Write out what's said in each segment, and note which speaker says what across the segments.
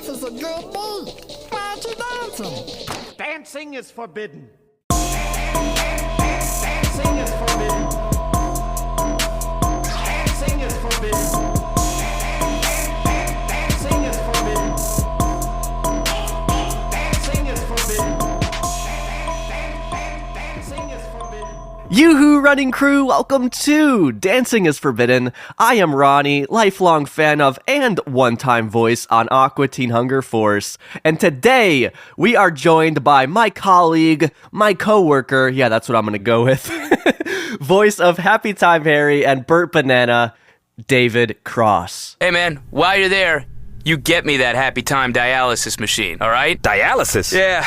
Speaker 1: This is a good beat. Why aren't you dancing?
Speaker 2: Dancing is forbidden. Dancing is forbidden. Dancing is forbidden. Dancing is forbidden. Dancing is forbidden. Dancing is forbidden.
Speaker 3: Yoo-hoo, running crew, welcome to Dancing is Forbidden. I am Ronnie, lifelong fan of and one-time voice on Aqua Teen Hunger Force. And today, we are joined by my colleague, my co-worker, yeah, that's what I'm gonna go with, voice of Happy Time Harry and Burt Banana, David Cross.
Speaker 4: Hey man, while you're there, you get me that Happy Time dialysis machine, alright?
Speaker 5: Dialysis?
Speaker 4: Yeah,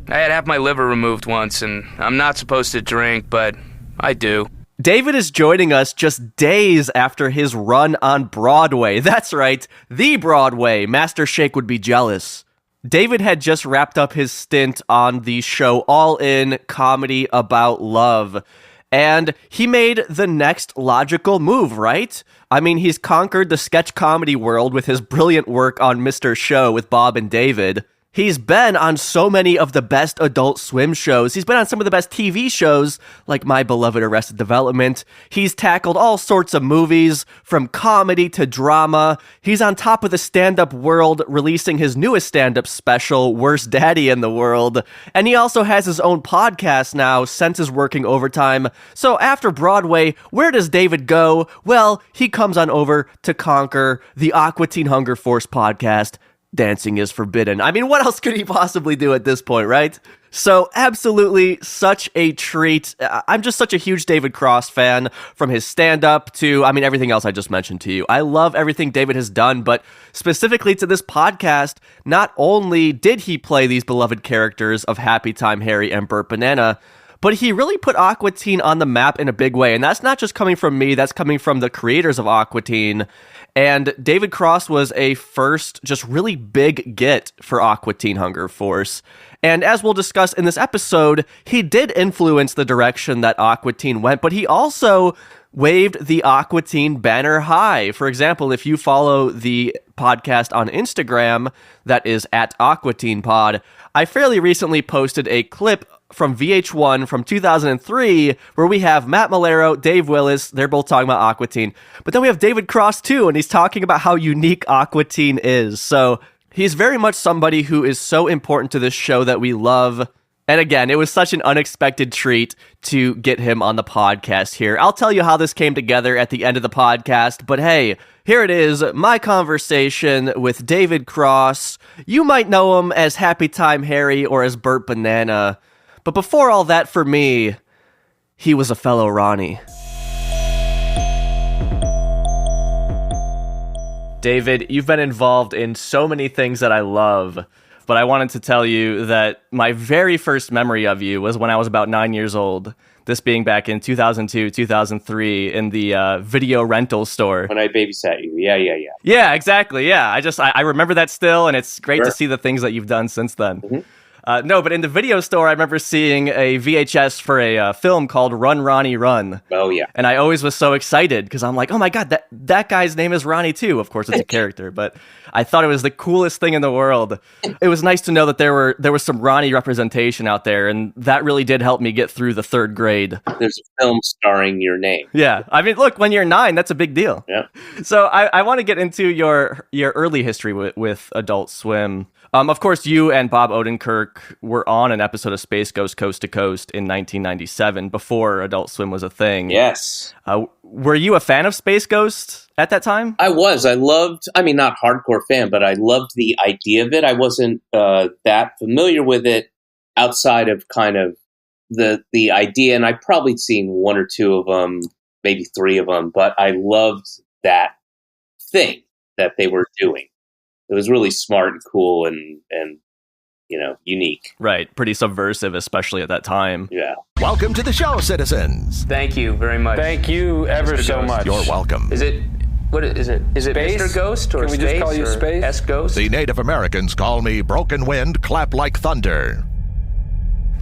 Speaker 4: I had half my liver removed once, and I'm not supposed to drink, but I do.
Speaker 3: David is joining us just days after his run on Broadway. That's right, the Broadway. Master Shake would be jealous. David had just wrapped up his stint on the show All In, comedy about love. And he made the next logical move, right? I mean, he's conquered the sketch comedy world with his brilliant work on Mr. Show with Bob and David. He's been on so many of the best Adult Swim shows. He's been on some of the best TV shows, like my beloved Arrested Development. He's tackled all sorts of movies, from comedy to drama. He's on top of the stand-up world, releasing his newest stand-up special, Worst Daddy in the World. And he also has his own podcast now, since his working overtime. So after Broadway, where does David go? Well, he comes on over to conquer the Aqua Teen Hunger Force podcast, Dancing is Forbidden. I mean, what else could he possibly do at this point, right? So absolutely such a treat. I'm just such a huge David Cross fan, from his stand-up to, everything else I just mentioned to you. I love everything David has done, but specifically to this podcast, not only did he play these beloved characters of Happy Time Harry and Burt Banana, but he really put Aqua Teen on the map in a big way. And that's not just coming from me, that's coming from the creators of Aqua Teen. And David Cross was a first, just really big get for Aqua Teen Hunger Force. And as we'll discuss in this episode, he did influence the direction that Aqua Teen went, but he also waved the Aqua Teen banner high. For example, if you follow the podcast on Instagram, that is at Aqua Teen Pod, I fairly recently posted a clip from VH1 from 2003, where we have Matt Malero, Dave Willis, they're both talking about Aqua Teen. But then we have David Cross too, and he's talking about how unique Aqua Teen is. So he's very much somebody who is so important to this show that we love. And again, it was such an unexpected treat to get him on the podcast here. I'll tell you how this came together at the end of the podcast, but hey, here it is, my conversation with David Cross. You might know him as Happy Time Harry or as Burt Banana. But before all that, for me, he was a fellow Ronnie. David, you've been involved in so many things that I love, but I wanted to tell you that my very first memory of you was when I was about 9 years old. This being back in 2002, 2003 in the video rental store.
Speaker 6: When I babysat you. Yeah.
Speaker 3: Yeah, exactly. Yeah, I remember that still, and it's great to see the things that you've done since then.
Speaker 6: Mm-hmm.
Speaker 3: No, but in the video store, I remember seeing a VHS for a film called Run, Ronnie, Run.
Speaker 6: Oh, yeah.
Speaker 3: And I always was so excited because I'm like, oh my God, that guy's name is Ronnie too. Of course, it's a character, but I thought it was the coolest thing in the world. It was nice to know that there was some Ronnie representation out there, and that really did help me get through the third grade.
Speaker 6: There's a film starring your name.
Speaker 3: Yeah. I mean, look, when you're 9, that's a big deal.
Speaker 6: Yeah.
Speaker 3: So I want to get into your early history with Adult Swim. Of course, you and Bob Odenkirk were on an episode of Space Ghost Coast to Coast in 1997, before Adult Swim was a thing.
Speaker 6: Yes.
Speaker 3: Were you a fan of Space Ghost at that time?
Speaker 6: I was. I loved, not hardcore fan, but I loved the idea of it. I wasn't that familiar with it outside of kind of the idea, and I'd probably seen one or two of them, maybe 3 of them, but I loved that thing that they were doing. It was really smart and cool and unique.
Speaker 3: Right. Pretty subversive, especially at that time.
Speaker 6: Yeah.
Speaker 5: Welcome to the show, citizens.
Speaker 4: Thank you very much.
Speaker 7: Thank you ever so much.
Speaker 5: You're welcome.
Speaker 4: Is it
Speaker 7: Space?
Speaker 4: Mr. Ghost or
Speaker 7: Can we
Speaker 4: Space?
Speaker 7: just call you
Speaker 4: or
Speaker 7: Space?
Speaker 4: S Ghost?
Speaker 5: The Native Americans call me Broken Wind, Clap Like Thunder.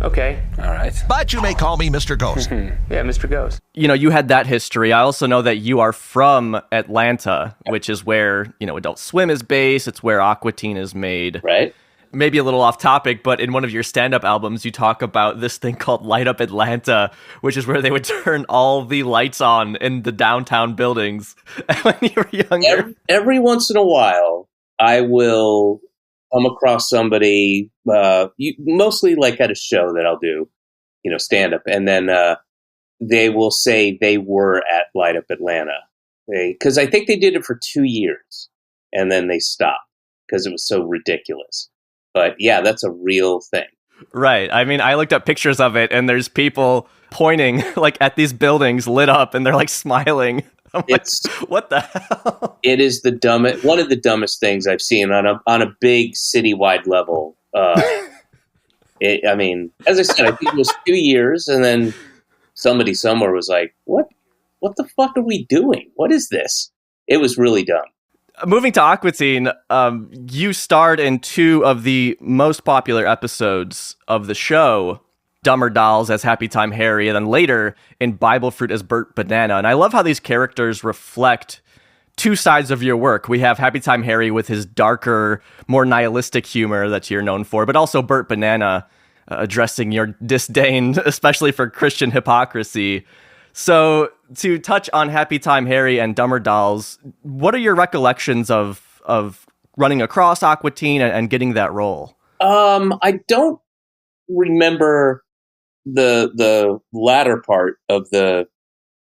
Speaker 4: Okay.
Speaker 7: All right.
Speaker 5: But you may call me Mr. Ghost.
Speaker 4: Yeah, Mr. Ghost.
Speaker 3: You know, you had that history. I also know that you are from Atlanta, which is where, you know, Adult Swim is based. It's where Aqua Teen is made.
Speaker 6: Right?
Speaker 3: Maybe a little off topic, but in one of your stand-up albums, you talk about this thing called Light Up Atlanta, which is where they would turn all the lights on in the downtown buildings when you were younger.
Speaker 6: Every once in a while, I will come across somebody, mostly like at a show that I'll do, you know, stand-up, and then they will say they were at Light Up Atlanta. Because I think they did it for 2 years, and then they stopped because it was so ridiculous. But yeah, that's a real thing.
Speaker 3: Right. I mean, I looked up pictures of it, and there's people pointing like at these buildings lit up, and they're like smiling. I'm like, what the hell?
Speaker 6: It is one of the dumbest things I've seen on a big citywide level. I mean, as I said, I think it was 2 years, and then somebody somewhere was like, "What the fuck are we doing? What is this?" It was really dumb.
Speaker 3: Moving to Aqua Teen, you starred in 2 of the most popular episodes of the show, Dumber Dolls as Happy Time Harry, and then later in Bible Fruit as Bert Banana. And I love how these characters reflect 2 sides of your work. We have Happy Time Harry with his darker, more nihilistic humor that you're known for, but also Bert Banana addressing your disdain, especially for Christian hypocrisy. So, to touch on Happy Time Harry and Dumber Dolls, what are your recollections of running across Aqua Teen and getting that role?
Speaker 6: I don't remember the latter part of the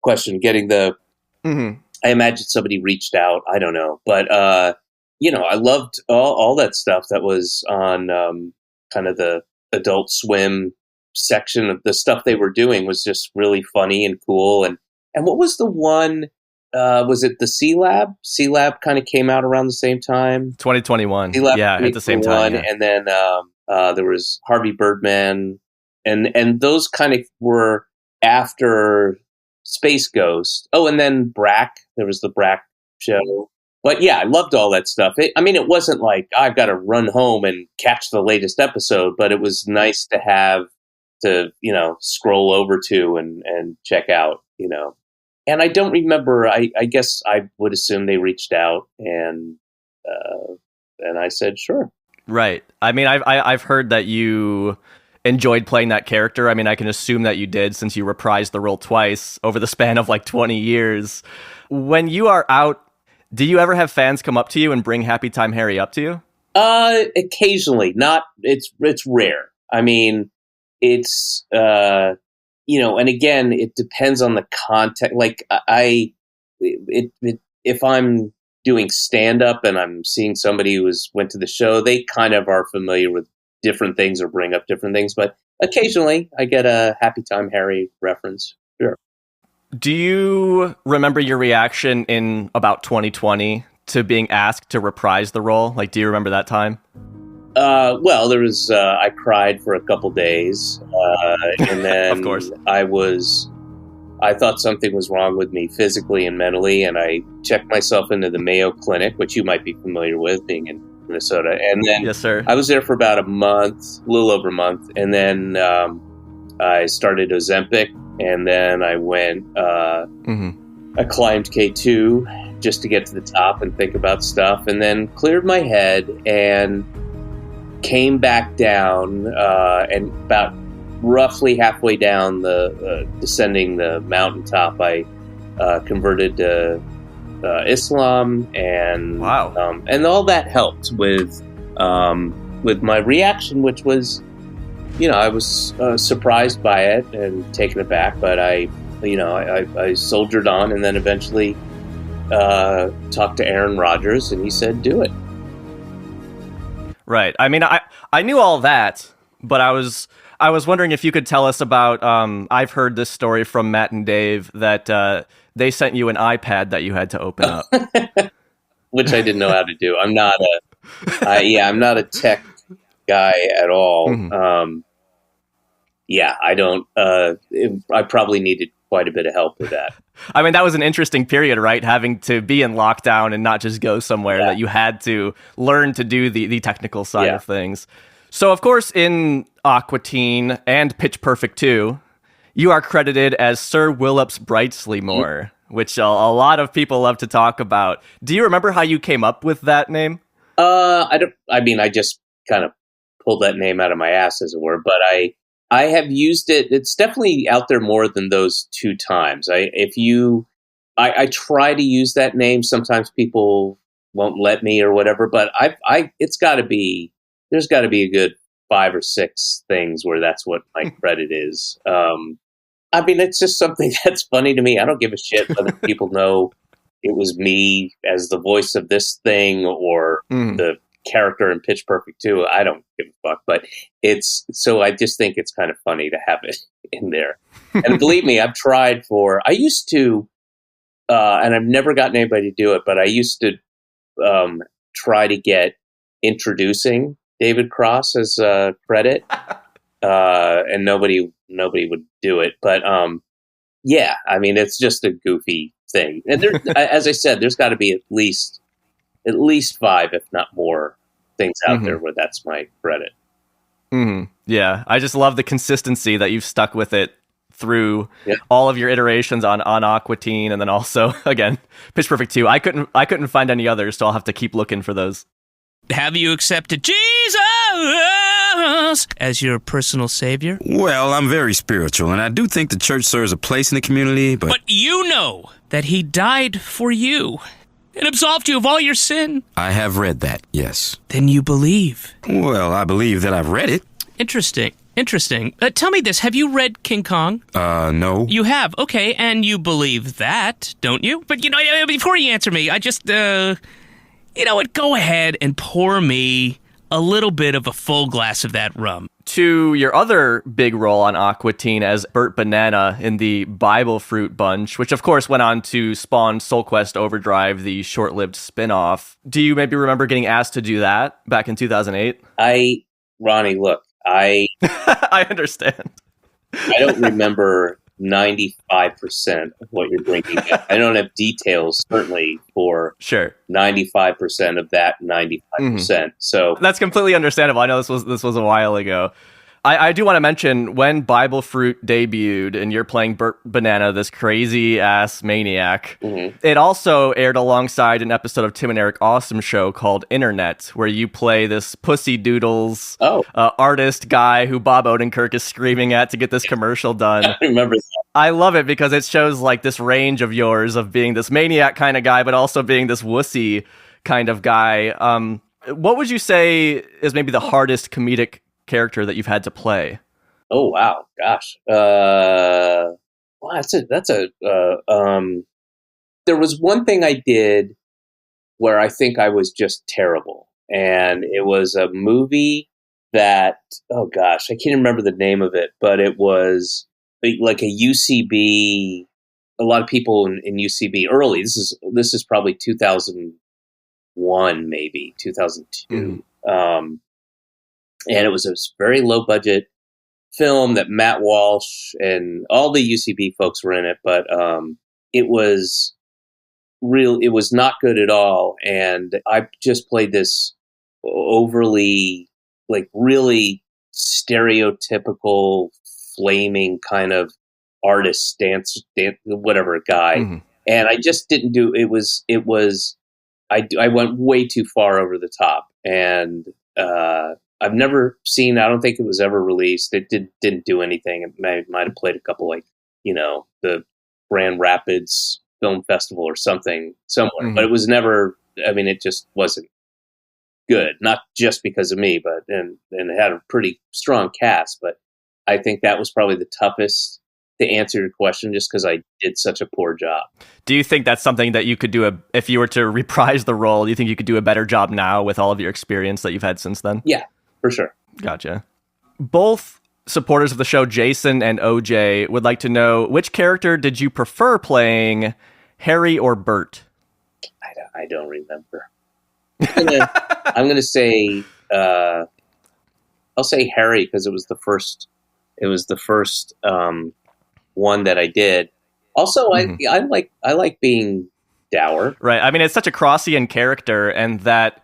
Speaker 6: question, getting the... Mm-hmm. I imagine somebody reached out. I don't know. But, you know, I loved all that stuff that was on kind of the Adult Swim section of the stuff they were doing was just really funny and cool. And what was the one, was it the C-Lab? C-Lab kind of came out around the same time.
Speaker 3: 2021.
Speaker 6: C-Lab
Speaker 3: yeah, at the same time. Yeah.
Speaker 6: And then there was Harvey Birdman. And those kind of were after Space Ghost. Oh, and then Brack. There was the Brack show. But yeah, I loved all that stuff. It wasn't like I've got to run home and catch the latest episode, but it was nice to have to, you know, scroll over to and check out, you know. And I don't remember, I guess I would assume they reached out and I said, sure.
Speaker 3: Right. I mean, I've heard that you enjoyed playing that character. I mean, I can assume that you did since you reprised the role twice over the span of like 20 years. When you are out, do you ever have fans come up to you and bring Happy Time Harry up to you?
Speaker 6: Occasionally. It's rare. I mean, it's, you know, and again, it depends on the context. Like if I'm doing stand up and I'm seeing somebody who went to the show, they kind of are familiar with different things or bring up different things. But occasionally I get a Happy Time Harry reference. Sure.
Speaker 3: Do you remember your reaction in about 2020 to being asked to reprise the role? Like, do you remember that time?
Speaker 6: Well, there was, I cried for a couple days, and then
Speaker 3: of course.
Speaker 6: I thought something was wrong with me physically and mentally, and I checked myself into the Mayo Clinic, which you might be familiar with, being in Minnesota. And then
Speaker 3: yes, sir.
Speaker 6: I was there for about a little over a month, and then I started Ozempic, and then I went, I climbed K2 just to get to the top and think about stuff, and then cleared my head and came back down, and about roughly halfway down descending the mountaintop, I converted to Islam, and
Speaker 3: wow,
Speaker 6: and all that helped with my reaction, which was, you know, I was surprised by it and taken aback, but I soldiered on, and then eventually talked to Aaron Rodgers, and he said, "Do it."
Speaker 3: Right. I mean, I knew all that, but I was wondering if you could tell us about, I've heard this story from Matt and Dave that they sent you an iPad that you had to open up.
Speaker 6: Which I didn't know how to do. I'm not a tech guy at all. Mm-hmm. I don't, I probably needed quite a bit of help with that.
Speaker 3: I mean, that was an interesting period, right? Having to be in lockdown and not just go somewhere, that you had to learn to do the technical side of things. So, of course, in Aqua Teen and Pitch Perfect 2, you are credited as Sir Willups Brightslymoore, which a lot of people love to talk about. Do you remember how you came up with that name?
Speaker 6: I don't. I mean, I just kind of pulled that name out of my ass, as it were. But I have used it. It's definitely out there more than those 2 times. I try to use that name. Sometimes people won't let me or whatever. But it's got to be. There's got to be a good 5 or 6 things where that's what my credit is. I mean, it's just something that's funny to me. I don't give a shit whether people know it was me as the voice of this thing or the character in Pitch Perfect 2. I don't give a fuck. But I just think it's kind of funny to have it in there. And believe me, I used to, and I've never gotten anybody to do it, but I used to try to get introducing David Cross as a credit, and nobody would do it. But yeah, I mean, it's just a goofy thing. And there, as I said, there's got to be at least 5, if not more, things out there where that's my credit.
Speaker 3: Yeah, I just love the consistency that you've stuck with it through all of your iterations on Aqua Teen, and then also again Pitch Perfect 2. I couldn't find any others, so I'll have to keep looking for those.
Speaker 4: Have you accepted Jesus as your personal savior?
Speaker 8: Well, I'm very spiritual, and I do think the church serves a place in the community, but...
Speaker 4: But you know that he died for you and absolved you of all your sin.
Speaker 8: I have read that, yes.
Speaker 4: Then you believe.
Speaker 8: Well, I believe that I've read it.
Speaker 4: Interesting. Tell me this, have you read King Kong?
Speaker 8: No.
Speaker 4: You have, okay, and you believe that, don't you? But, before you answer me, I just, you know what, go ahead and pour me a little bit of a full glass of that rum.
Speaker 3: To your other big role on Aqua Teen as Bert Banana in the Bible Fruit Bunch, which of course went on to spawn Soul Quest Overdrive, the short-lived spin-off. Do you maybe remember getting asked to do that back in 2008?
Speaker 6: Ronnie, look, I
Speaker 3: understand.
Speaker 6: I don't remember 95% of what you're bringing up. I don't have details, certainly, for 95% of that 95%. So
Speaker 3: that's completely understandable. I know this was a while ago. I do want to mention when Bible Fruit debuted and you're playing Bert Banana, this crazy ass maniac. It also aired alongside an episode of Tim and Eric Awesome Show called Internet, where you play this Pussy Doodles artist guy who Bob Odenkirk is screaming at to get this commercial done.
Speaker 6: I remember that.
Speaker 3: I love it because it shows like this range of yours of being this maniac kind of guy, but also being this wussy kind of guy. What would you say is maybe the hardest comedic character that you've had to play?
Speaker 6: Oh wow, gosh. Wow, there was one thing I did where I think I was just terrible, and it was a movie that, oh gosh, I can't remember the name of it, but it was like a UCB. A lot of people in UCB early. This is probably 2001, maybe 2002. And it was a very low budget film that Matt Walsh and all the UCB folks were in it, but it was not good at all. And I just played this overly, like, really stereotypical, flaming kind of artist dance whatever guy. And I just didn't do it. I went way too far over the top, and I've never seen. I don't think it was ever released. It didn't do anything. It might have played a couple, like, the Grand Rapids Film Festival or something somewhere, but it was never. I mean, it just wasn't good. Not just because of me, but and it had a pretty strong cast. But I think that was probably the toughest to answer your question, just because I did such a poor job.
Speaker 3: Do you think that's something that you could do if you were to reprise the role? Do you think you could do a better job now with all of your experience that you've had since then?
Speaker 6: Yeah, for sure.
Speaker 3: Gotcha. Both supporters of the show, Jason and OJ, would like to know, which character did you prefer playing, Harry or Bert?
Speaker 6: I don't remember. I'm gonna say I'll say Harry, because it was the first one that I did. Also, I like being dour.
Speaker 3: Right. I mean, it's such a Crossian character, and that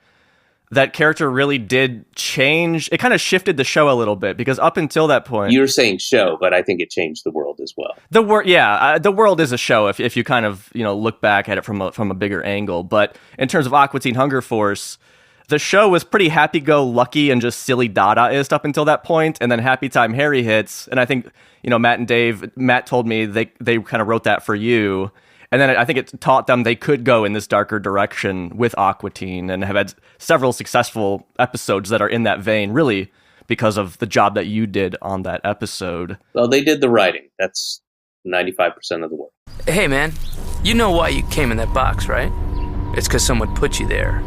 Speaker 3: that character really did change. It kind of shifted the show a little bit, because up until that point,
Speaker 6: You're saying show, but I think it changed the world as well.
Speaker 3: the world is a show if you kind of look back at it from a bigger angle. But in terms of Aqua Teen Hunger Force, the show was pretty happy-go-lucky and just silly Dadaist up until that point, and then Happy Time Harry hits, and I think Matt told me they kind of wrote that for you. And then I think it taught them they could go in this darker direction with Aqua Teen, and have had several successful episodes that are in that vein, really because of the job that you did on that episode.
Speaker 6: Well, they did the writing. That's 95% of the work.
Speaker 7: Hey, man, you know why you came in that box, right? It's because someone put you there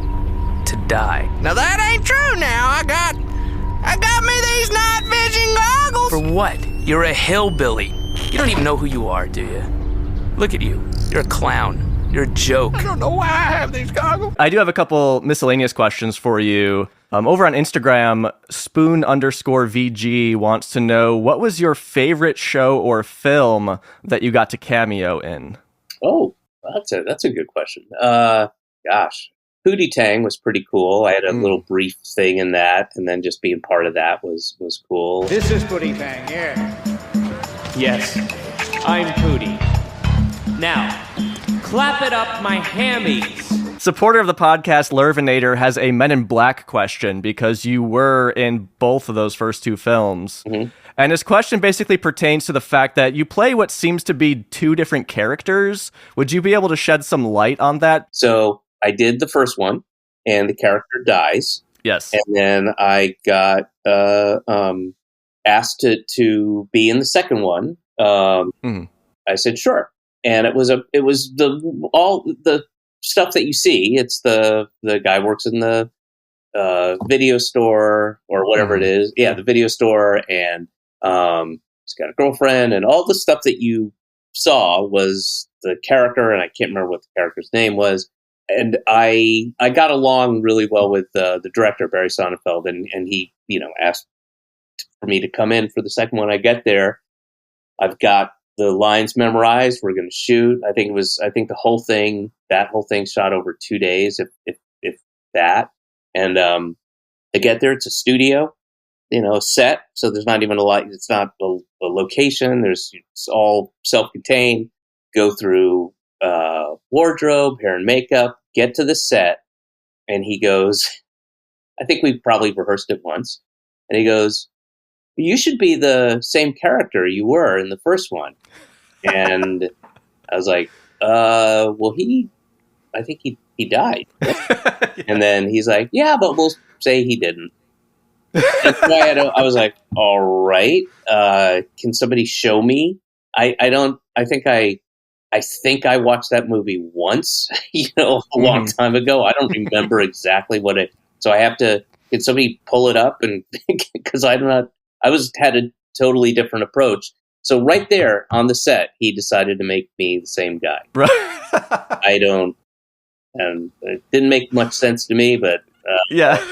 Speaker 7: to die.
Speaker 1: Now that ain't true now. I got me these night vision goggles.
Speaker 7: For what? You're a hillbilly. You don't even know who you are, do you? Look at you. You're a clown. You're a joke.
Speaker 1: I don't know why I have these goggles.
Speaker 3: I do have a couple miscellaneous questions for you. Over on Instagram, spoon_VG wants to know, what was your favorite show or film that you got to cameo in?
Speaker 6: Oh, that's a good question. Gosh, Pootie Tang was pretty cool. I had a little brief thing in that, and then just being part of that was cool.
Speaker 2: This is Pootie Tang, yeah. Yes, I'm Pootie. Now, clap it up my hammies.
Speaker 3: Supporter of the podcast, Lurvinator, has a Men in Black question, because you were in both of those first two films. Mm-hmm. And his question basically pertains to the fact that you play what seems to be two different characters. Would you be able to shed some light on that?
Speaker 6: So I did the first one, and the character dies.
Speaker 3: Yes.
Speaker 6: And then I got asked to be in the second one. I said sure. And it was all the stuff that you see. It's the guy works in the video store or whatever it is. Yeah, the video store, and he's got a girlfriend, and all the stuff that you saw was the character, and I can't remember what the character's name was. And I got along really well with the director, Barry Sonnenfeld, and he asked for me to come in for the second one. I get there, I've got the lines memorized. We're going to shoot. I think the whole thing shot over 2 days, if that. And I get there, it's a studio, set. So there's not even a lot. It's not a location. It's all self-contained. Go through wardrobe, hair and makeup. Get to the set, and he goes, I think we probably rehearsed it once, and he goes, you should be the same character you were in the first one. And I was like, well, I think he died. And then he's like, yeah, but we'll say he didn't. And so I was like, all right, can somebody show me? I think I watched that movie once, a long time ago. I don't remember exactly so I have to, can somebody pull it up? And because had a totally different approach. So right there on the set, he decided to make me the same guy. Right. And it didn't make much sense to me, but yeah,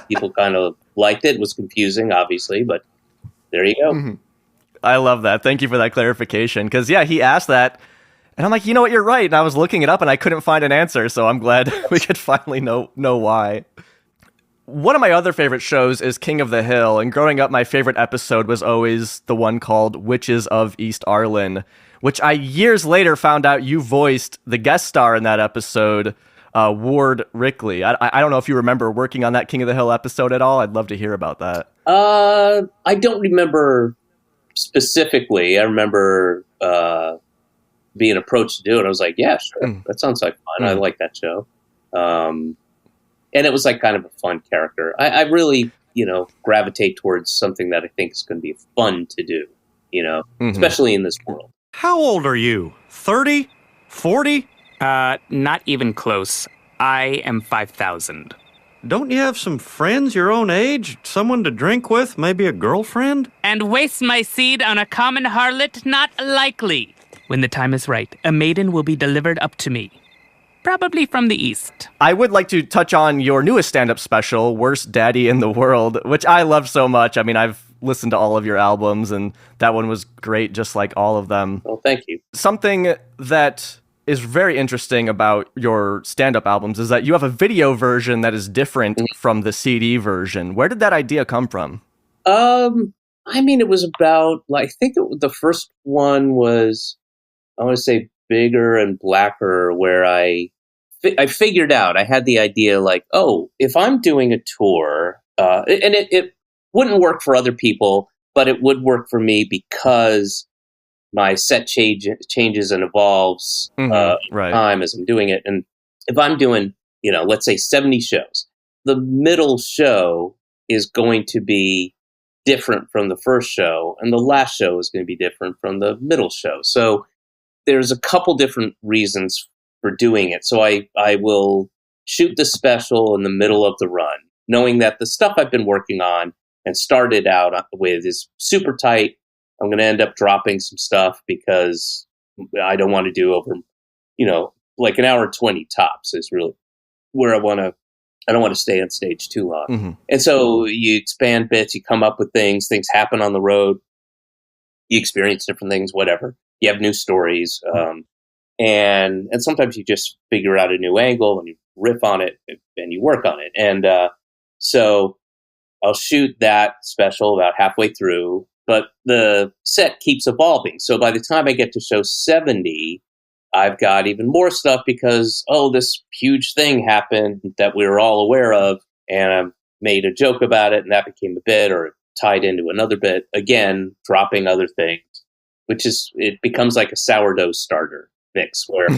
Speaker 6: people kind of liked it. It was confusing, obviously, but there you go. Mm-hmm.
Speaker 3: I love that. Thank you for that clarification. Because yeah, he asked that, and I'm like, you know what, you're right. And I was looking it up, and I couldn't find an answer. So I'm glad we could finally know why. One of my other favorite shows is King of the Hill, and growing up, my favorite episode was always the one called Witches of East Arlen, which I years later found out you voiced the guest star in that episode, Ward Rickley. I don't know if you remember working on that King of the Hill episode at all. I'd love to hear about that.
Speaker 6: I don't remember specifically. I remember being approached to do it. I was like, yeah, sure. That sounds like fun. I like that show. And it was like kind of a fun character. I really, gravitate towards something that I think is going to be fun to do, especially in this world.
Speaker 9: How old are you? 30? 40?
Speaker 7: Not even close. I am 5,000.
Speaker 9: Don't you have some friends your own age? Someone to drink with? Maybe a girlfriend?
Speaker 4: And waste my seed on a common harlot? Not likely. When the time is right, a maiden will be delivered up to me. Probably from the east.
Speaker 3: I would like to touch on your newest stand-up special, Worst Daddy in the World, which I love so much. I mean, I've listened to all of your albums, and that one was great, just like all of them.
Speaker 6: Well, thank you.
Speaker 3: Something that is very interesting about your stand-up albums is that you have a video version that is different from the CD version. Where did that idea come from?
Speaker 6: I mean, it was about, like, I think the first one was, I want to say, Bigger and Blacker, where I figured out, I had the idea, like, oh, if I'm doing a tour, and it wouldn't work for other people, but it would work for me because my set changes and evolves time as I'm doing it. And if I'm doing, let's say 70 shows, the middle show is going to be different from the first show, and the last show is going to be different from the middle show. So there's a couple different reasons for doing it. So I will shoot the special in the middle of the run, knowing that the stuff I've been working on and started out with is super tight. I'm going to end up dropping some stuff because I don't want to do over, like an hour 20 tops is really where I don't want to stay on stage too long. And so you expand bits, you come up with things happen on the road, you experience different things, whatever. You have new stories. And sometimes you just figure out a new angle and you riff on it and you work on it. And so I'll shoot that special about halfway through, but the set keeps evolving. So by the time I get to show 70, I've got even more stuff because, this huge thing happened that we were all aware of, and I made a joke about it, and that became a bit, or tied into another bit. Again, dropping other things, it becomes like a sourdough starter mix, where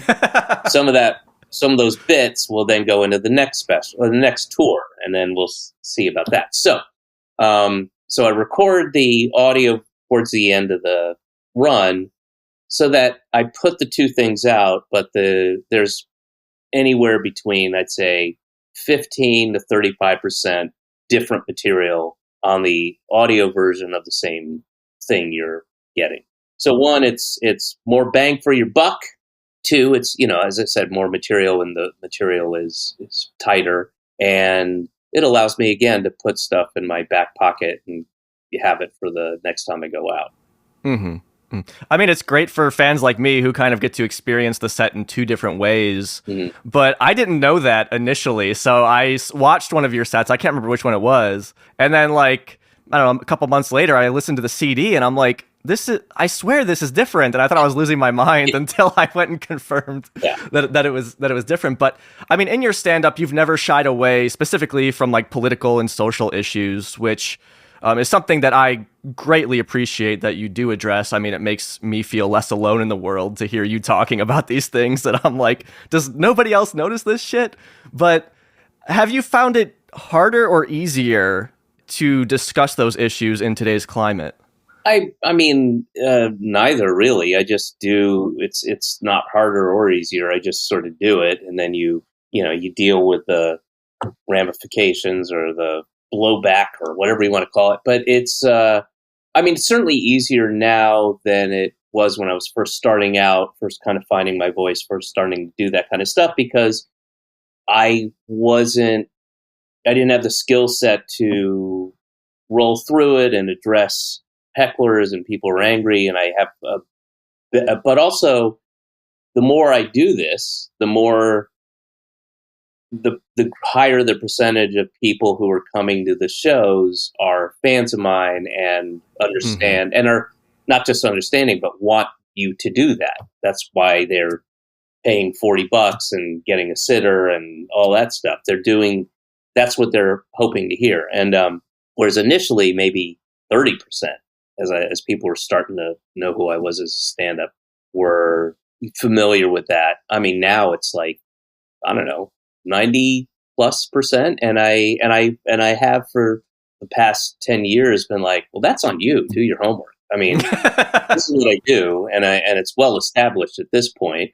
Speaker 6: some of those bits will then go into the next special or the next tour, and then we'll see about that. So, so I record the audio towards the end of the run, so that I put the two things out, but there's anywhere between, I'd say, 15 to 35% different material on the audio version of the same thing you're getting. So one, it's more bang for your buck. Two, it's, as I said, more material, and the material is tighter. And it allows me, again, to put stuff in my back pocket and you have it for the next time I go out.
Speaker 3: I mean, it's great for fans like me who kind of get to experience the set in two different ways, but I didn't know that initially. So I watched one of your sets. I can't remember which one it was. And then, like, I don't know, a couple months later, I listened to the CD and I'm like, I swear this is different. And I thought I was losing my mind until I went and confirmed that it was different. But I mean, in your stand-up, you've never shied away specifically from, like, political and social issues, which is something that I greatly appreciate that you do address. I mean, it makes me feel less alone in the world to hear you talking about these things that I'm like, does nobody else notice this shit? But have you found it harder or easier to discuss those issues in today's climate?
Speaker 6: I mean, neither really. I just do. It's not harder or easier. I just sort of do it, and then you deal with the ramifications or the blowback or whatever you want to call it. But it's, it's certainly easier now than it was when I was first starting out, first kind of finding my voice, first starting to do that kind of stuff, because I didn't have the skill set to roll through it and address hecklers and people are angry. And I have, but also the more I do this, the more the higher the percentage of people who are coming to the shows are fans of mine and understand and are not just understanding, but want you to do that. That's why they're paying $40 and getting a sitter and all that stuff. That's what they're hoping to hear. And whereas initially maybe 30%, as people were starting to know who I was as a stand-up, were familiar with that. I mean, now it's like, I don't know, 90+%, and I have for the past 10 years been like, well, that's on you. Do your homework. I mean, this is what I do, and it's well established at this point,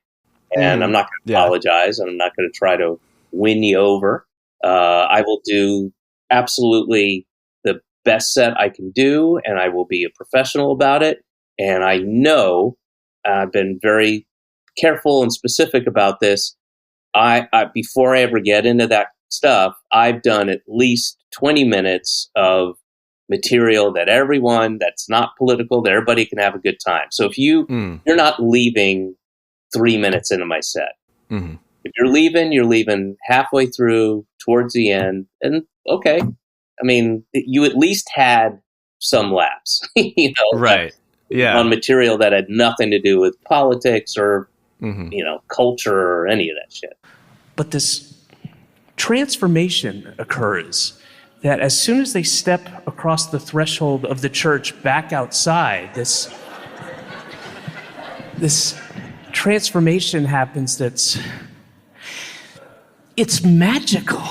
Speaker 6: and I'm not going to apologize, and I'm not going to try to win you over. I will do absolutely the best set I can do, and I will be a professional about it. And I know I've been very careful and specific about this. I before I ever get into that stuff, I've done at least 20 minutes of material that's not political, that everybody can have a good time. So if you're not leaving 3 minutes into my set. Mm-hmm. If you're leaving halfway through, towards the end, and okay. I mean, you at least had some laughs,
Speaker 3: right?
Speaker 6: On material that had nothing to do with politics or culture or any of that shit.
Speaker 2: But this transformation occurs that as soon as they step across the threshold of the church back outside, this transformation happens it's magical.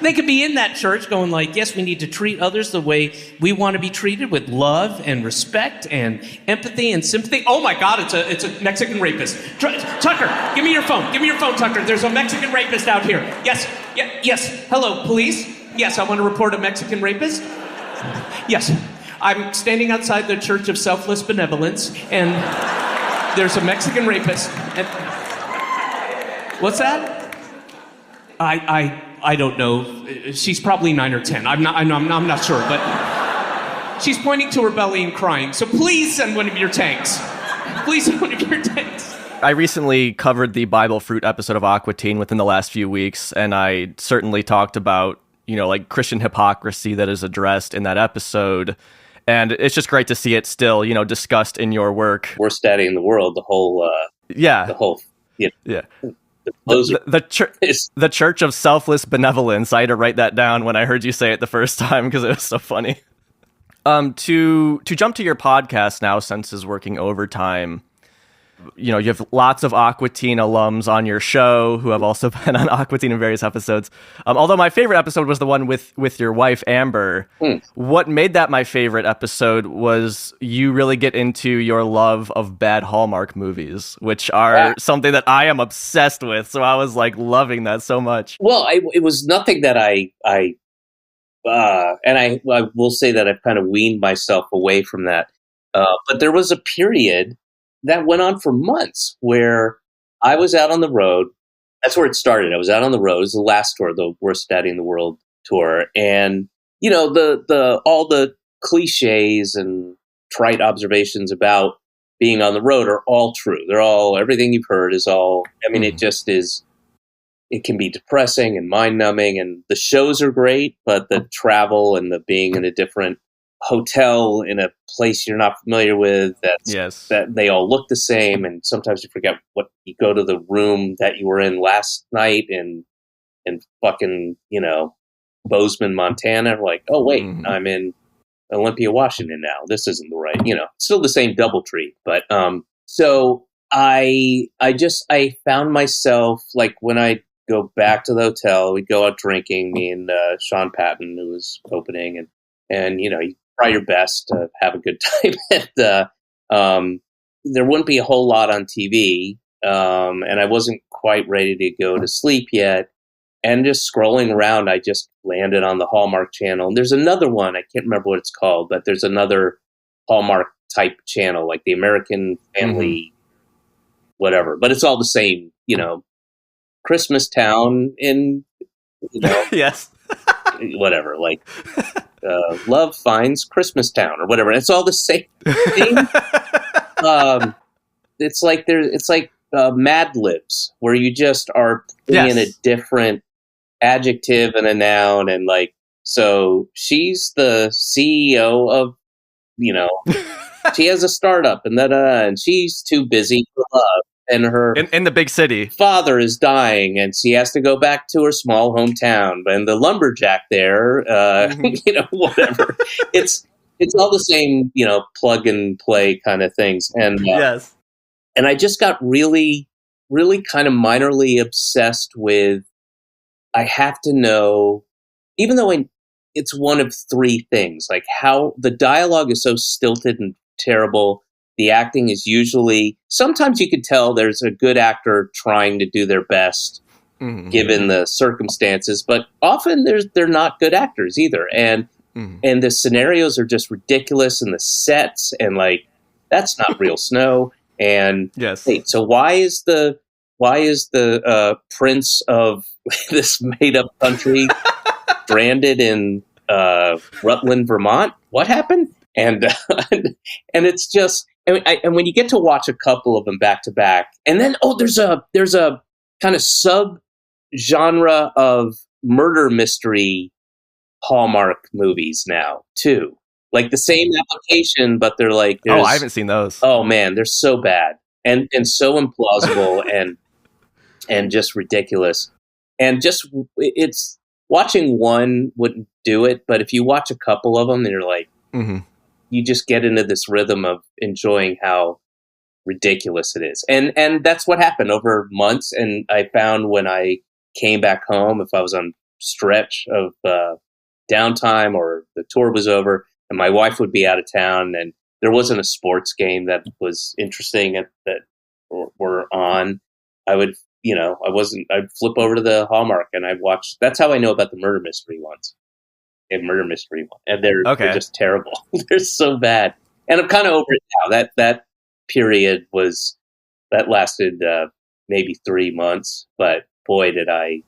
Speaker 2: They could be in that church going like, yes, we need to treat others the way we want to be treated, with love and respect and empathy and sympathy. Oh my God, it's a Mexican rapist. Tucker, give me your phone. Give me your phone, Tucker. There's a Mexican rapist out here. Yes. Hello, police. Yes, I want to report a Mexican rapist. Yes, I'm standing outside the Church of Selfless Benevolence, and there's a Mexican rapist. And what's that? I don't know. She's probably 9 or 10. I'm not sure, but she's pointing to her belly and crying. So please send one of your tanks. Please send one of your tanks.
Speaker 3: I recently covered the Bible Fruit episode of Aqua Teen within the last few weeks, and I certainly talked about, like Christian hypocrisy that is addressed in that episode. And it's just great to see it still, discussed in your work.
Speaker 6: Worst daddy in the world, the whole.
Speaker 3: The Church of Selfless Benevolence. I had to write that down when I heard you say it the first time because it was so funny. To jump to your podcast now, since is working overtime. You have lots of Aqua Teen alums on your show who have also been on Aqua Teen in various episodes. Although my favorite episode was the one with your wife, Amber. What made that my favorite episode was you really get into your love of bad Hallmark movies, which are something that I am obsessed with. So I was like loving that so much.
Speaker 6: Well, it was nothing that I will say that I've kind of weaned myself away from that. But there was a period that went on for months where I was out on the road. That's where it started. I was out on the road. It was the last tour, the Worst Daddy in the World tour. And, the all the cliches and trite observations about being on the road are all true. Everything you've heard is all, it just is, it can be depressing and mind numbing, and the shows are great, but the travel and the being in a different hotel in a place you're not familiar with, that they all look the same, and sometimes you forget what you go to the room that you were in last night in fucking Bozeman, Montana, like, oh wait, I'm in Olympia, Washington now. This isn't the right, still the same Doubletree, but so I found myself, like, when I go back to the hotel, we'd go out drinking, me and Sean Patton, who was opening, and you try your best to have a good time. And there wouldn't be a whole lot on TV, and I wasn't quite ready to go to sleep yet. And just scrolling around, I just landed on the Hallmark channel. And there's another one, I can't remember what it's called, but there's another Hallmark type channel, like the American Family, whatever. But it's all the same, Christmas Town in,
Speaker 3: yes,
Speaker 6: whatever, like. Love finds Christmas Town or whatever. It's all the same thing. It's like Mad Libs, where you just are putting in a different adjective and a noun, and like, so she's the CEO of, she has a startup and she's too busy for love. And her
Speaker 3: in the big city
Speaker 6: father is dying, and she has to go back to her small hometown. And the lumberjack there, whatever. It's all the same, plug and play kind of things. And and I just got really, really kind of minorly obsessed with. I have to know, even though it's one of three things, like how the dialogue is so stilted and terrible. The acting is usually, sometimes you could tell there's a good actor trying to do their best given the circumstances, but often they're not good actors either. And the scenarios are just ridiculous, and the sets, and like, that's not real snow. And wait, so why is the prince of this made up country stranded in Rutland, Vermont? What happened? And it's just, and when you get to watch a couple of them back to back, and then there's a kind of sub genre of murder mystery Hallmark movies now too, like the same application, but they're like,
Speaker 3: I haven't seen those.
Speaker 6: Oh man, they're so bad and so implausible and just ridiculous, and just it's watching one wouldn't do it, but if you watch a couple of them, then you're like, you just get into this rhythm of enjoying how ridiculous it is, and that's what happened over months. And I found when I came back home, if I was on stretch of downtime or the tour was over and my wife would be out of town and there wasn't a sports game that was interesting that were on, I'd flip over to the Hallmark and I'd watch. That's how I know about the murder mystery ones. And they're just terrible. They're so bad. And I'm kind of over it now. That period lasted maybe 3 months, but boy, did I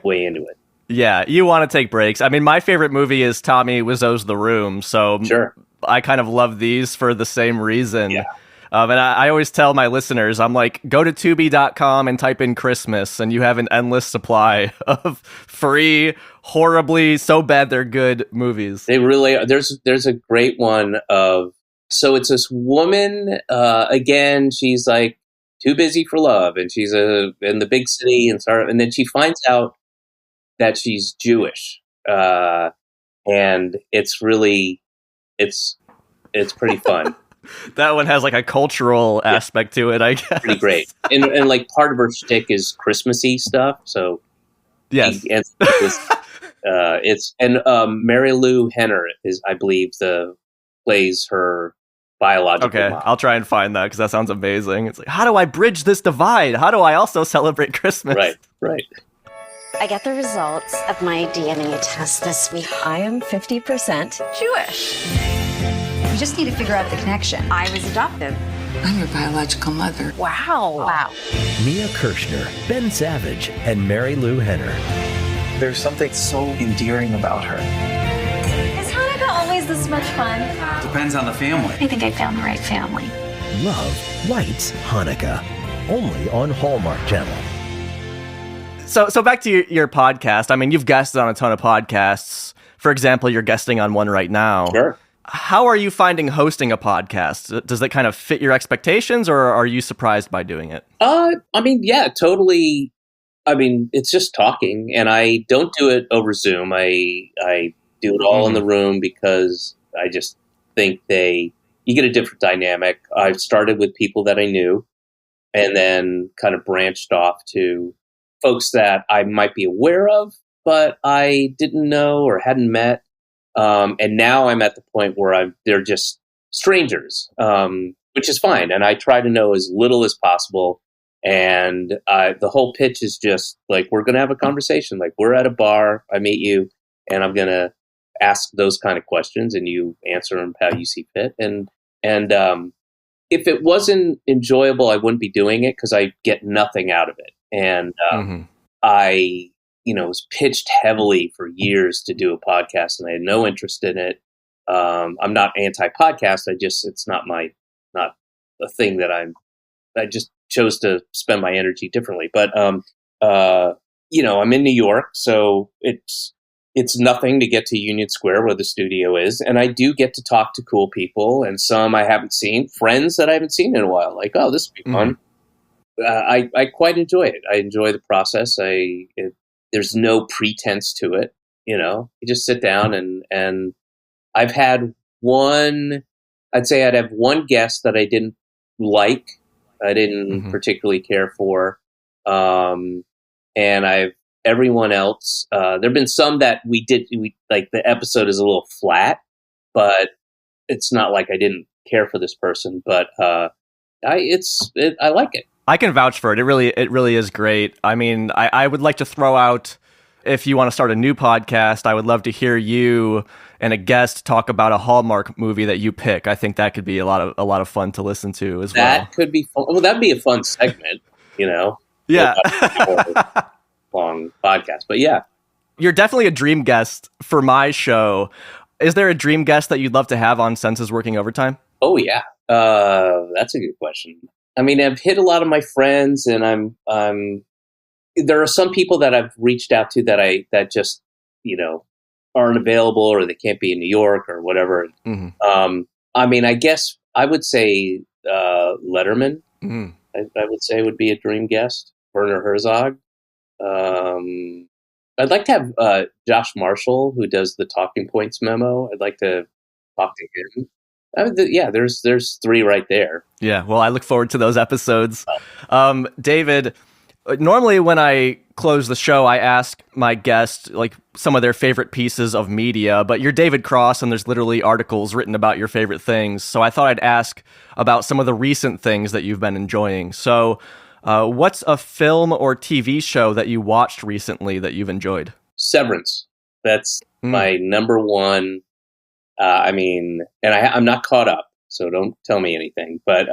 Speaker 6: way into it.
Speaker 3: Yeah, you want to take breaks. I mean, my favorite movie is Tommy Wiseau's The Room, so
Speaker 6: sure.
Speaker 3: I kind of love these for the same reason.
Speaker 6: Yeah.
Speaker 3: And I always tell my listeners, I'm like, go to Tubi.com and type in Christmas, and you have an endless supply of free, horribly, so bad they're good movies.
Speaker 6: They really are. There's a great one of, so it's this woman, again, she's like too busy for love, and she's in the big city, and then she finds out that she's Jewish, and it's pretty fun.
Speaker 3: That one has like a cultural aspect to it, I guess.
Speaker 6: Pretty great, and like part of her shtick is Christmassy stuff. So
Speaker 3: yes,
Speaker 6: Mary Lou Henner is, I believe, plays her biological mom.
Speaker 3: I'll try and find that because that sounds amazing. It's like, how do I bridge this divide? How do I also celebrate Christmas?
Speaker 6: Right.
Speaker 10: I get the results of my DNA test this week.
Speaker 11: I am 50% Jewish.
Speaker 12: We just need to figure out the connection.
Speaker 10: I was adopted.
Speaker 12: I'm your biological mother.
Speaker 10: Wow.
Speaker 13: Mia Kirshner, Ben Savage, and Mary Lou Henner.
Speaker 14: There's something so endearing about her.
Speaker 15: Is Hanukkah always this much fun?
Speaker 14: Depends on the family.
Speaker 15: I think I found the right family.
Speaker 13: Love Lights Hanukkah, only on Hallmark Channel.
Speaker 3: So back to your podcast. I mean, you've guested on a ton of podcasts. For example, you're guesting on one right now.
Speaker 6: Sure.
Speaker 3: How are you finding hosting a podcast? Does that kind of fit your expectations, or are you surprised by doing it?
Speaker 6: I mean, yeah, totally. I mean, it's just talking, and I don't do it over Zoom. I do it all in the room because I just think you get a different dynamic. I've started with people that I knew, and then kind of branched off to folks that I might be aware of, but I didn't know or hadn't met. And now I'm at the point where they're just strangers, which is fine. And I try to know as little as possible. And the whole pitch is just like, we're going to have a conversation. Like, we're at a bar, I meet you, and I'm going to ask those kind of questions, and you answer them how you see fit. And if it wasn't enjoyable, I wouldn't be doing it because I get nothing out of it. And I was pitched heavily for years to do a podcast, and I had no interest in it. I'm not anti-podcast. It's not a thing that I just chose to spend my energy differently. But, I'm in New York, so it's nothing to get to Union Square where the studio is. And I do get to talk to cool people, and some I haven't seen, friends that I haven't seen in a while. Like, oh, this would be fun. I quite enjoy it. I enjoy the process. There's no pretense to it. You just sit down and I've had I'd have one guest that I didn't like. I didn't particularly care for. And everyone else, there've been some that we like the episode is a little flat, but it's not like I didn't care for this person, but I like it.
Speaker 3: I can vouch for it. It really is great. I mean, I would like to throw out, if you want to start a new podcast, I would love to hear you and a guest talk about a Hallmark movie that you pick. I think that could be a lot of fun to listen to as well.
Speaker 6: That could be fun. Well, that'd be a fun segment,
Speaker 3: Yeah.
Speaker 6: Long podcast, but yeah.
Speaker 3: You're definitely a dream guest for my show. Is there a dream guest that you'd love to have on Senses Working Overtime?
Speaker 6: Oh yeah, that's a good question. I mean, I've hit a lot of my friends, and I'm. There are some people that I've reached out to that just aren't available, or they can't be in New York or whatever. I mean, I guess I would say Letterman. I would say would be a dream guest. Werner Herzog. I'd like to have Josh Marshall, who does the Talking Points memo. I'd like to talk to him. There's three right there.
Speaker 3: Yeah, well, I look forward to those episodes. David, normally when I close the show, I ask my guest like some of their favorite pieces of media, but you're David Cross and there's literally articles written about your favorite things. So I thought I'd ask about some of the recent things that you've been enjoying. So what's a film or TV show that you watched recently that you've enjoyed? Severance.
Speaker 6: That's my number one. I'm not caught up, so don't tell me anything. But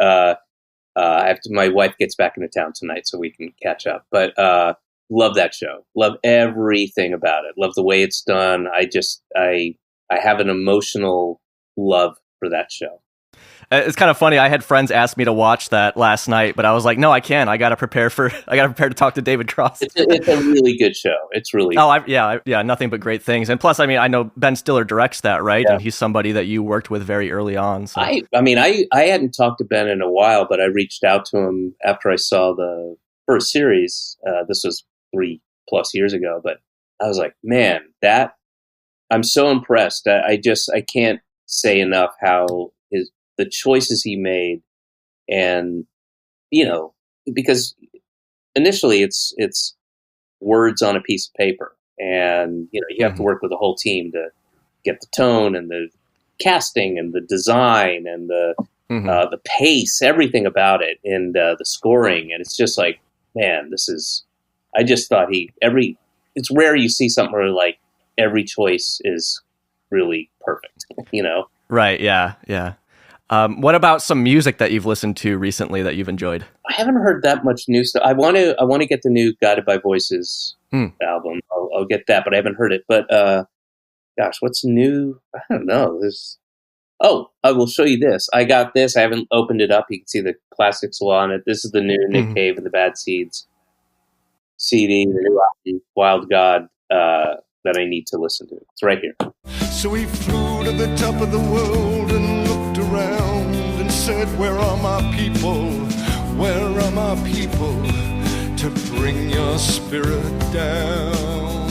Speaker 6: my wife gets back into town tonight, so we can catch up. But love that show. Love everything about it. Love the way it's done. I have an emotional love for that show.
Speaker 3: It's kind of funny. I had friends ask me to watch that last night, but I was like, no, I can't. I got to prepare to talk to David Cross.
Speaker 6: It's a really good show. It's really
Speaker 3: nothing but great things. And plus, I mean, I know Ben Stiller directs that, right?
Speaker 6: Yeah.
Speaker 3: And he's somebody that you worked with very early on. So.
Speaker 6: I hadn't talked to Ben in a while, but I reached out to him after I saw the first series. This was 3+ years ago, but I was like, man, I'm so impressed. I can't say enough how the choices he made, and because initially it's words on a piece of paper, and you have to work with the whole team to get the tone and the casting and the design and the pace, everything about it, and the scoring, and it's just like, man, I just thought it's rare you see something where like every choice is really perfect,
Speaker 3: Right. Yeah. Yeah. What about some music that you've listened to recently that you've enjoyed?
Speaker 6: I haven't heard that much new stuff. I want to get the new Guided by Voices album. I'll get that, but I haven't heard it. But what's new? I don't know. I will show you this. I got this. I haven't opened it up. You can see the classics on it. This is the new Nick Cave and the Bad Seeds CD, the new album, Wild God, that I need to listen to. It's right here.
Speaker 16: So we flew to the top of the world and looked around and said, where are my people? Where are my people to bring your spirit down?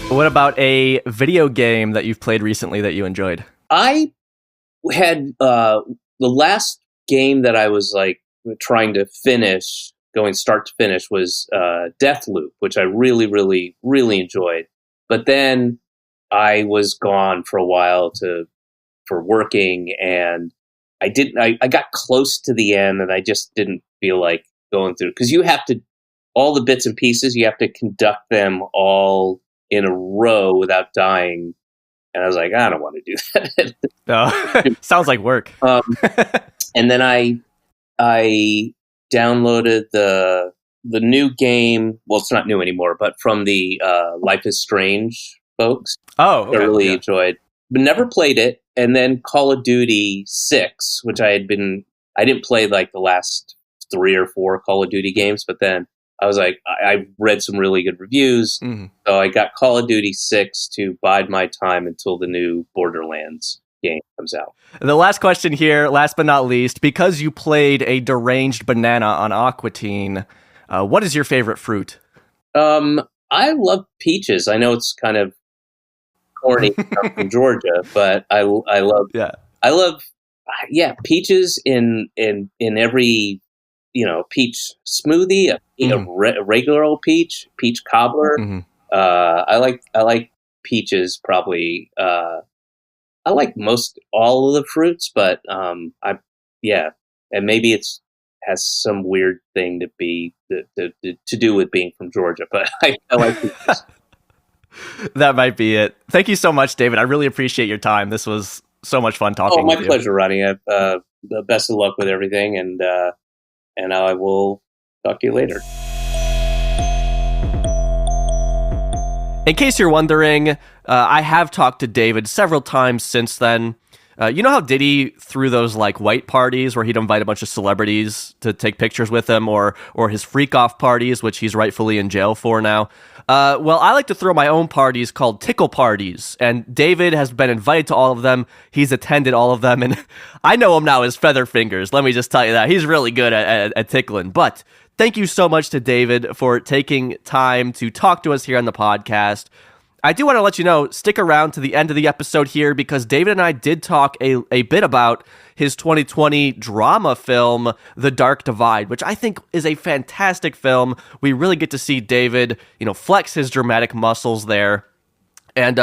Speaker 3: What about a video game that you've played recently that you enjoyed?
Speaker 6: I had the last game that I was like trying to finish, going start to finish, was Deathloop, which I really, really, really enjoyed. But then I was gone for a while for working, and I got close to the end, and I just didn't feel like going through, because you have to, all the bits and pieces, you have to conduct them all in a row without dying. And I was like, I don't want to do that.
Speaker 3: No. Sounds like work.
Speaker 6: And then I downloaded the new game. Well, it's not new anymore, but from the Life is Strange folks.
Speaker 3: Oh, okay.
Speaker 6: I really enjoyed, but never played it. And then Call of Duty 6, which I didn't play like the last 3 or 4 Call of Duty games, but then I was like, I read some really good reviews. So I got Call of Duty 6 to bide my time until the new Borderlands game comes out.
Speaker 3: The last question here, last but not least, because you played a deranged banana on Aqua Teen, what is your favorite fruit?
Speaker 6: I love peaches. I know it's kind of corny from Georgia, but I love peaches in every peach smoothie, a regular old peach cobbler. I like peaches probably. I like most all of the fruits, but and maybe it's has some weird thing to do with being from Georgia, but I like peaches.
Speaker 3: That might be it. Thank you so much, David. I really appreciate your time. This was so much fun talking with you.
Speaker 6: Oh, my pleasure, Ronnie. Best of luck with everything, and and I will talk to you later.
Speaker 3: In case you're wondering, I have talked to David several times since then. You know how Diddy threw those like white parties where he'd invite a bunch of celebrities to take pictures with him, or his freak off parties, which he's rightfully in jail for now? Well, I like to throw my own parties called tickle parties, and David has been invited to all of them. He's attended all of them, and I know him now as Feather Fingers. Let me just tell you that. He's really good at tickling. But thank you so much to David for taking time to talk to us here on the podcast. I do want to let you know, stick around to the end of the episode here, because David and I did talk a bit about his 2020 drama film, The Dark Divide, which I think is a fantastic film. We really get to see David, flex his dramatic muscles there. And,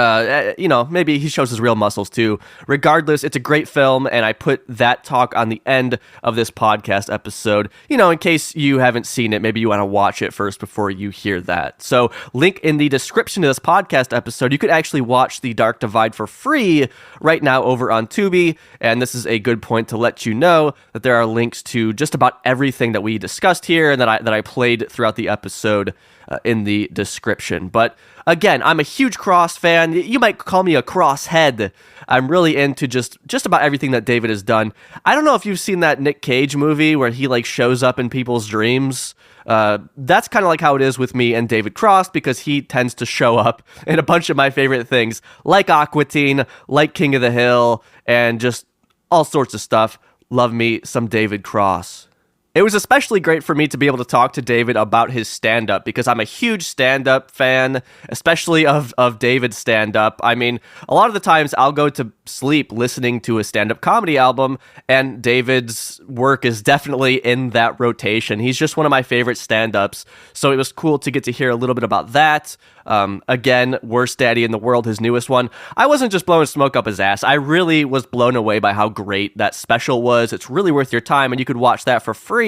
Speaker 3: maybe he shows his real muscles too. Regardless, it's a great film, and I put that talk on the end of this podcast episode, in case you haven't seen it. Maybe you want to watch it first before you hear that. So, link in the description of this podcast episode. You could actually watch The Dark Divide for free right now over on Tubi, and this is a good point to let you know that there are links to just about everything that we discussed here and that I played throughout the episode in the description. But again, I'm a huge Cross fan. You might call me a Cross head. I'm really into just about everything that David has done. I don't know if you've seen that Nick Cage movie where he like shows up in people's dreams. That's kind of like how it is with me and David Cross, because he tends to show up in a bunch of my favorite things, like Aqua Teen, like King of the Hill, and just all sorts of stuff. Love me some David Cross. It was especially great for me to be able to talk to David about his stand-up, because I'm a huge stand-up fan, especially of David's stand-up. I mean, a lot of the times I'll go to sleep listening to a stand-up comedy album, and David's work is definitely in that rotation. He's just one of my favorite stand-ups, so it was cool to get to hear a little bit about that. Again, Worst Daddy in the World, his newest one. I wasn't just blowing smoke up his ass. I really was blown away by how great that special was. It's really worth your time, and you could watch that for free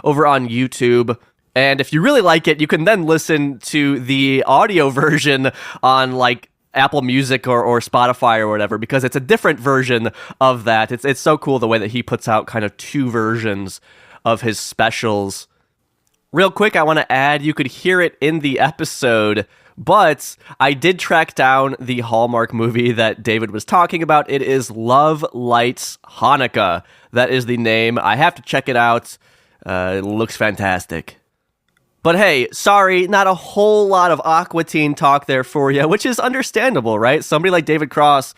Speaker 3: over on YouTube. And if you really like it, you can then listen to the audio version on like Apple Music or Spotify or whatever, because it's a different version of that. It's so cool the way that he puts out kind of two versions of his specials. Real quick, I want to add, you could hear it in the episode, but I did track down the Hallmark movie that David was talking about. It is Love Lights Hanukkah. That is the name. I have to check it out. It looks fantastic. But hey, sorry, not a whole lot of Aqua Teen talk there for you, which is understandable, right? Somebody like David Cross,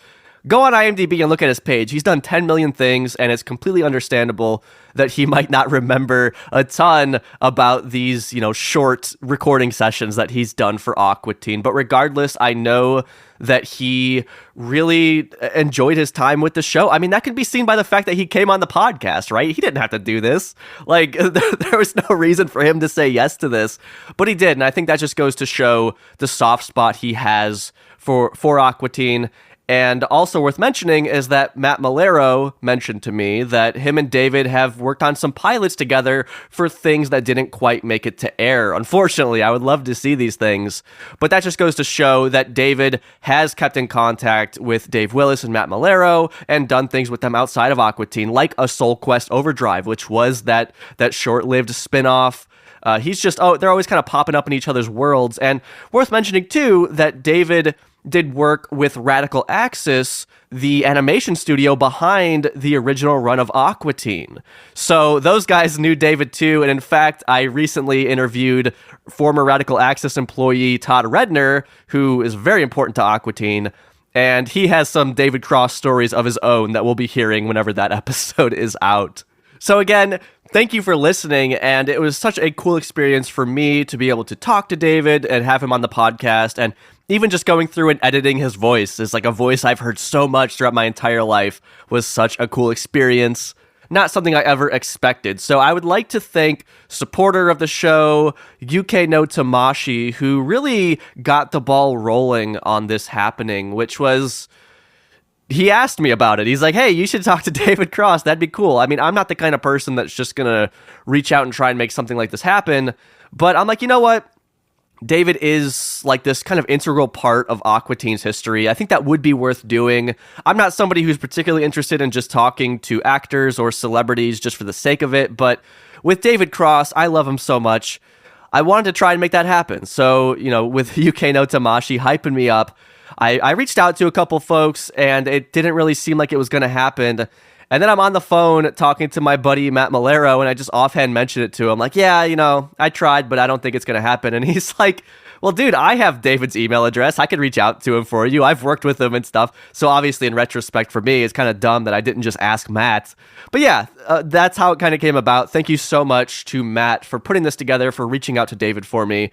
Speaker 3: go on IMDb and look at his page. He's done 10 million things, and it's completely understandable that he might not remember a ton about these, short recording sessions that he's done for Aqua Teen. But regardless, I know that he really enjoyed his time with the show. I mean, that can be seen by the fact that he came on the podcast, right? He didn't have to do this. Like, there was no reason for him to say yes to this, but he did. And I think that just goes to show the soft spot he has for Aqua Teen. And also worth mentioning is that Matt Malero mentioned to me that him and David have worked on some pilots together for things that didn't quite make it to air. Unfortunately, I would love to see these things, but that just goes to show that David has kept in contact with Dave Willis and Matt Malero and done things with them outside of Aqua Teen, like a Soul Quest Overdrive, which was that short-lived spinoff. He's just, they're always kind of popping up in each other's worlds. And worth mentioning, too, that David did work with Radical Axis, the animation studio behind the original run of Aqua Teen. So those guys knew David too, and in fact, I recently interviewed former Radical Axis employee Todd Redner, who is very important to Aqua Teen, and he has some David Cross stories of his own that we'll be hearing whenever that episode is out. So again, thank you for listening, and it was such a cool experience for me to be able to talk to David and have him on the podcast, and even just going through and editing his voice is like a voice I've heard so much throughout my entire life was such a cool experience. Not something I ever expected. So I would like to thank supporter of the show, UK No Tamashi, who really got the ball rolling on this happening, which was... He asked me about it. He's like, hey, you should talk to David Cross. That'd be cool. I mean, I'm not the kind of person that's just going to reach out and try and make something like this happen. But I'm like, you know what? David is like this kind of integral part of Aqua Teen's history. I think that would be worth doing. I'm not somebody who's particularly interested in just talking to actors or celebrities just for the sake of it, but with David Cross, I love him so much. I wanted to try and make that happen. So, with UK no Tamashi hyping me up, I reached out to a couple folks, and it didn't really seem like it was going to happen. And then I'm on the phone talking to my buddy Matt Malero, and I just offhand mentioned it to him. Like, yeah, I tried, but I don't think it's going to happen. And he's like, well, dude, I have David's email address. I could reach out to him for you. I've worked with him and stuff. So obviously, in retrospect, for me, it's kind of dumb that I didn't just ask Matt. But yeah, that's how it kind of came about. Thank you so much to Matt for putting this together, for reaching out to David for me.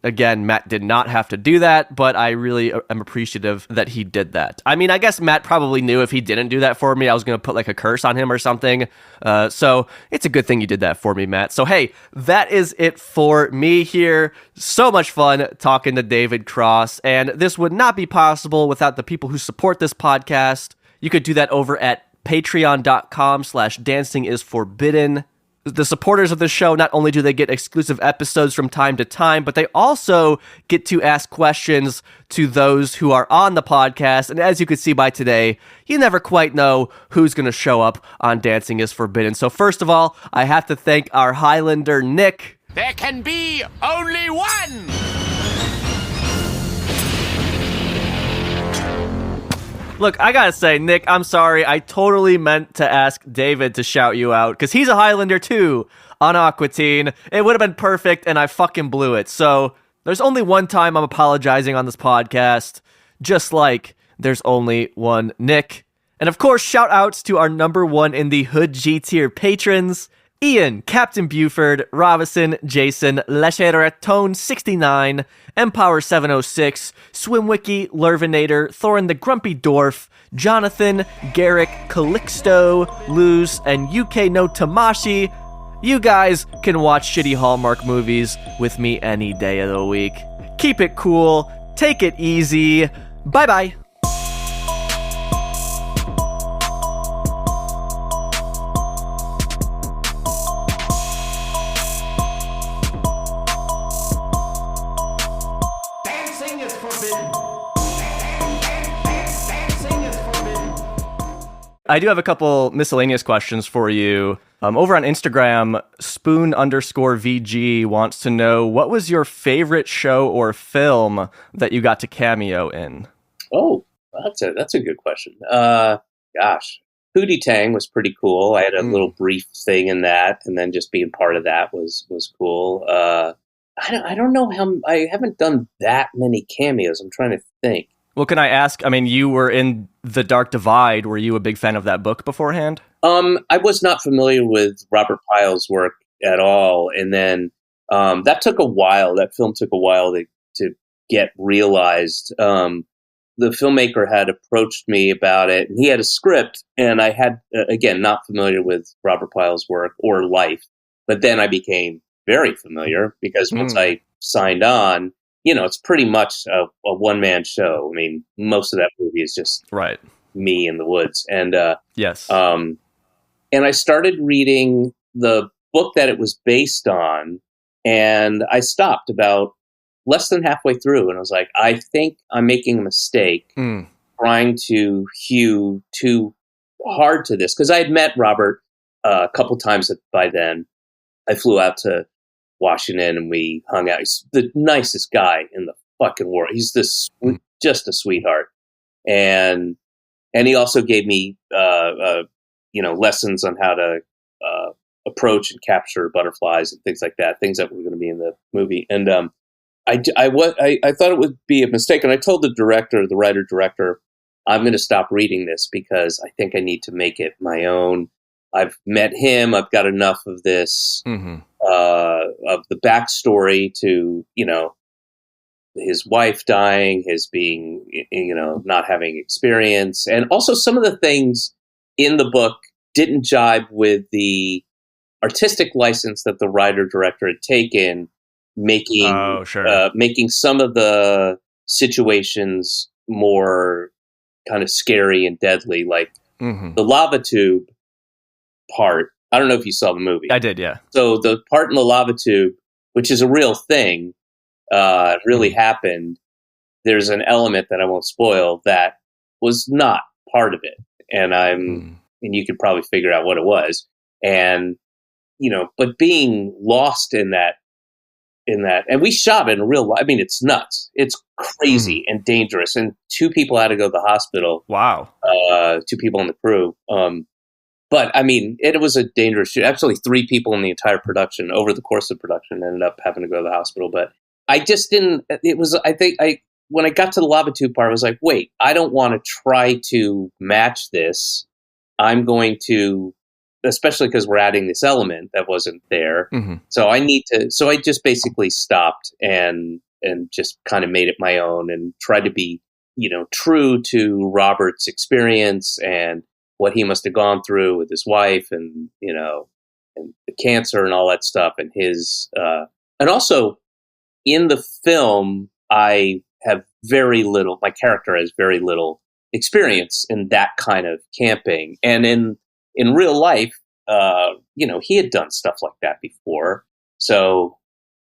Speaker 3: Again, Matt did not have to do that, but I really am appreciative that he did that. I mean, I guess Matt probably knew if he didn't do that for me, I was going to put like a curse on him or something. So it's a good thing you did that for me, Matt. So hey, that is it for me here. So much fun talking to David Cross, and this would not be possible without the people who support this podcast. You could do that over at patreon.com/dancingisforbidden. The supporters of the show, not only do they get exclusive episodes from time to time, but they also get to ask questions to those who are on the podcast. And as you can see by today, you never quite know who's going to show up on Dancing is Forbidden. So first of all, I have to thank our Highlander, Nick.
Speaker 1: There can be only one!
Speaker 3: Look, I gotta say, Nick, I'm sorry. I totally meant to ask David to shout you out, because he's a Highlander too on Aqua Teen. It would have been perfect, and I fucking blew it. So there's only one time I'm apologizing on this podcast, just like there's only one Nick. And of course, shout outs to our number one in the Hood G tier patrons: Ian, Captain Buford, Robinson, Jason, Lecheratone 69, Empower 706, Swimwiki, Lurvinator, Thorin the Grumpy Dwarf, Jonathan, Garrick, Calixto, Luz, and UK no Tamashi. You guys can watch shitty Hallmark movies with me any day of the week. Keep it cool, take it easy, bye-bye. I do have a couple miscellaneous questions for you. Over on Instagram, spoon_VG wants to know, what was your favorite show or film that you got to cameo in?
Speaker 6: Oh, that's a good question. Gosh, Hootie Tang was pretty cool. I had a little brief thing in that, and then just being part of that was cool. I don't know how, I haven't done that many cameos. I'm trying to think.
Speaker 3: Well, can I ask, I mean, you were in The Dark Divide. Were you a big fan of that book beforehand?
Speaker 6: I was not familiar with Robert Pyle's work at all. And then that took a while. That film took a while to get realized. The filmmaker had approached me about it, and he had a script. And I had, again, not familiar with Robert Pyle's work or life. But then I became very familiar, because once I signed on, it's pretty much a one-man show. I mean, most of that movie is just me in the woods. And
Speaker 3: yes.
Speaker 6: And I started reading the book that it was based on, and I stopped about less than halfway through, and I was like, I think I'm making a mistake trying to hew too hard to this, because I had met Robert a couple times by then. I flew out to Washington and we hung out. He's the nicest guy in the fucking world. He's just a sweetheart. And he also gave me, lessons on how to approach and capture butterflies and things like that, things that were going to be in the movie. And I thought it would be a mistake. And I told the writer-director, I'm going to stop reading this because I think I need to make it my own. I've met him. I've got enough of this, of the backstory to, his wife dying, his being, not having experience. And also some of the things in the book didn't jibe with the artistic license that the writer-director had taken, making some of the situations more kind of scary and deadly, like the lava tube part. I don't know if you saw the movie.
Speaker 3: I did, yeah.
Speaker 6: So the part in the lava tube, which is a real thing, really happened. There's an element that I won't spoil that was not part of it, and and you could probably figure out what it was. And but being lost in that, and we shot it in real life. I mean, it's nuts. It's crazy and dangerous. And 2 people had to go to the hospital.
Speaker 3: Wow.
Speaker 6: 2 people in the crew. But I mean, it was a dangerous shoot. Absolutely 3 people in the entire production over the course of production ended up having to go to the hospital. But I just didn't, when I got to the lava tube part, I was like, wait, I don't want to try to match this. I'm going to, especially because we're adding this element that wasn't there.
Speaker 3: Mm-hmm.
Speaker 6: So I just basically stopped and just kind of made it my own and tried to be, true to Robert's experience and what he must have gone through with his wife and, and the cancer and all that stuff and his, and also in the film, I have my character has very little experience in that kind of camping. And in real life, he had done stuff like that before. So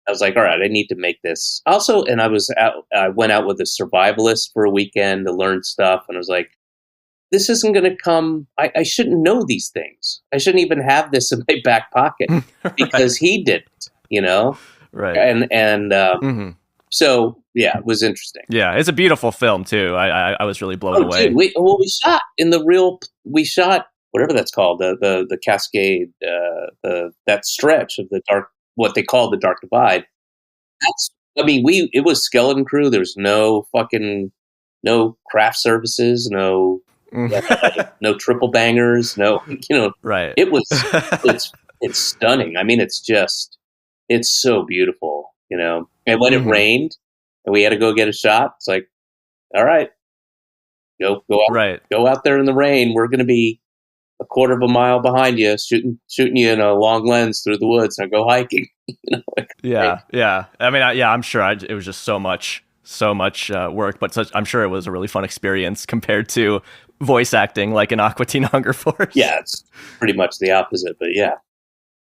Speaker 6: I was like, all right, I need to make this also. And I went out with a survivalist for a weekend to learn stuff. And I was like, this isn't going to come. I shouldn't know these things. I shouldn't even have this in my back pocket because he didn't,
Speaker 3: Right.
Speaker 6: And so yeah, it was interesting.
Speaker 3: Yeah, it's a beautiful film too. I was really blown away.
Speaker 6: Dude, we shot whatever that's called, the Cascade, that stretch of the dark, what they call the Dark Divide. It was skeleton crew. There's no craft services, no triple bangers,
Speaker 3: right.
Speaker 6: It's stunning. I mean, it's so beautiful, and when it rained and we had to go get a shot, it's like, all right, go out there in the rain. We're going to be a quarter of a mile behind you, shooting you in a long lens through the woods and go hiking.
Speaker 3: Yeah. I mean, I'm sure it was just so much work, but I'm sure it was a really fun experience compared to voice acting like in Aqua Teen Hunger Force.
Speaker 6: Yeah, it's pretty much the opposite, but yeah.